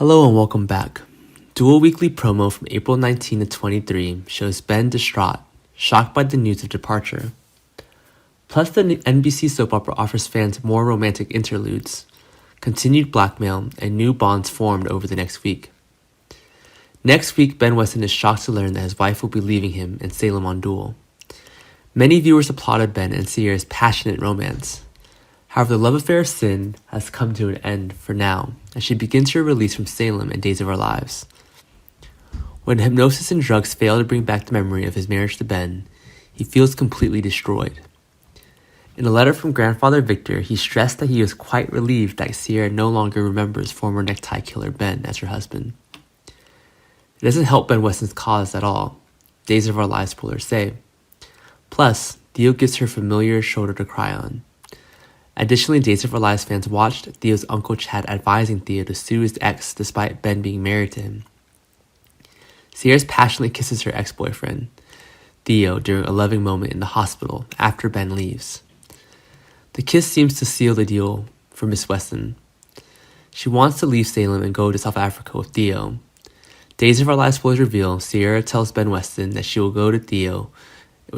Hello and welcome back. DOOL Weekly promo from April 19 to 23 shows Ben distraught, shocked by the news of departure. Plus, the NBC soap opera offers fans more romantic interludes, continued blackmail, and new bonds formed over the next week. Next week, Ben Weston is shocked to learn that his wife will be leaving him and Salem on DOOL. Many viewers applauded Ben and Sierra's passionate romance. However, the love affair of Sin has come to an end for now, as she begins her release from Salem and Days of Our Lives. When hypnosis and drugs fail to bring back the memory of his marriage to Ben, he feels completely destroyed. In a letter from grandfather Victor, he stressed that he was quite relieved that Sierra no longer remembers former necktie killer Ben as her husband. It doesn't help Ben Weston's cause at all, Days of Our Lives spoilers say. Plus, Theo gives her familiar shoulder to cry on. Additionally, Days of Our Lives fans watched Theo's Uncle Chad advising Theo to sue his ex despite Ben being married to him. Sierra passionately kisses her ex-boyfriend, Theo, during a loving moment in the hospital after Ben leaves. The kiss seems to seal the deal for Miss Weston. She wants to leave Salem and go to South Africa with Theo. Days of Our Lives spoilers reveal Sierra tells Ben Weston that she will go to Theo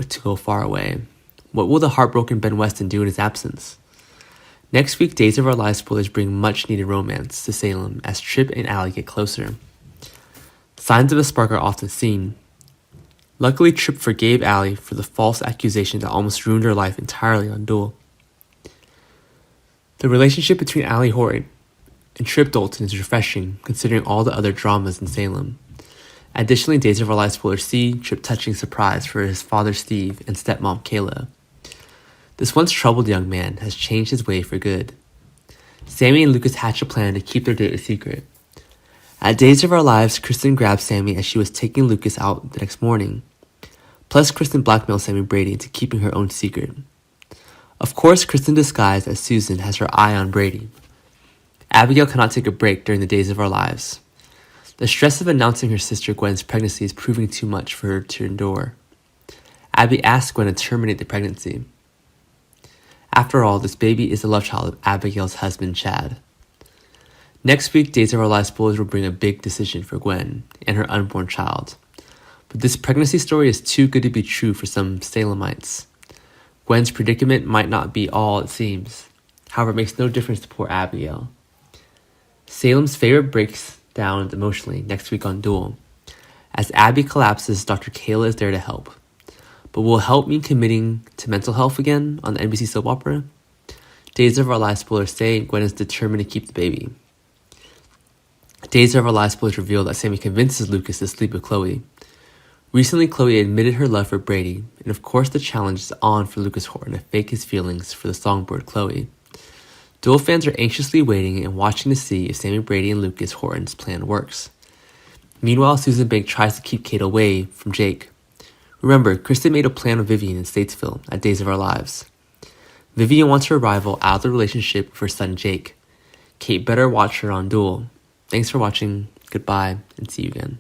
to go far away. What will the heartbroken Ben Weston do in his absence? Next week, Days of Our Lives spoilers bring much-needed romance to Salem as Trip and Allie get closer. Signs of a spark are often seen. Luckily, Trip forgave Allie for the false accusation that almost ruined her life entirely on DOOL. The relationship between Allie Horton and Trip Dalton is refreshing, considering all the other dramas in Salem. Additionally, Days of Our Lives spoilers see Trip touching surprise for his father Steve and stepmom Kayla. This once troubled young man has changed his way for good. Sammy and Lucas hatch a plan to keep their date a secret. At Days of Our Lives, Kristen grabs Sammy as she was taking Lucas out the next morning. Plus, Kristen blackmails Sammy Brady into keeping her own secret. Of course, Kristen disguised as Susan has her eye on Brady. Abigail cannot take a break during the Days of Our Lives. The stress of announcing her sister Gwen's pregnancy is proving too much for her to endure. Abby asks Gwen to terminate the pregnancy. After all, this baby is the love child of Abigail's husband, Chad. Next week, Days of Our Lives spoilers will bring a big decision for Gwen and her unborn child. But this pregnancy story is too good to be true for some Salemites. Gwen's predicament might not be all it seems. However, it makes no difference to poor Abigail. Salem's favorite breaks down emotionally next week on DOOL. As Abby collapses, Dr. Kayla is there to help. But will help mean committing to mental health again on the NBC soap opera? Days of Our Lives spoilers say Gwen is determined to keep the baby. Days of Our Lives spoilers reveal that Sammy convinces Lucas to sleep with Chloe. Recently, Chloe admitted her love for Brady, and of course the challenge is on for Lucas Horton to fake his feelings for the songbird Chloe. DOOL fans are anxiously waiting and watching to see if Sammy Brady and Lucas Horton's plan works. Meanwhile, Susan Bank tries to keep Kate away from Jake. Remember, Kristen made a plan with Vivian in Statesville at Days of Our Lives. Vivian wants her rival out of the relationship with her son Jake. Kate better watch her on DOOL. Thanks for watching, goodbye, and see you again.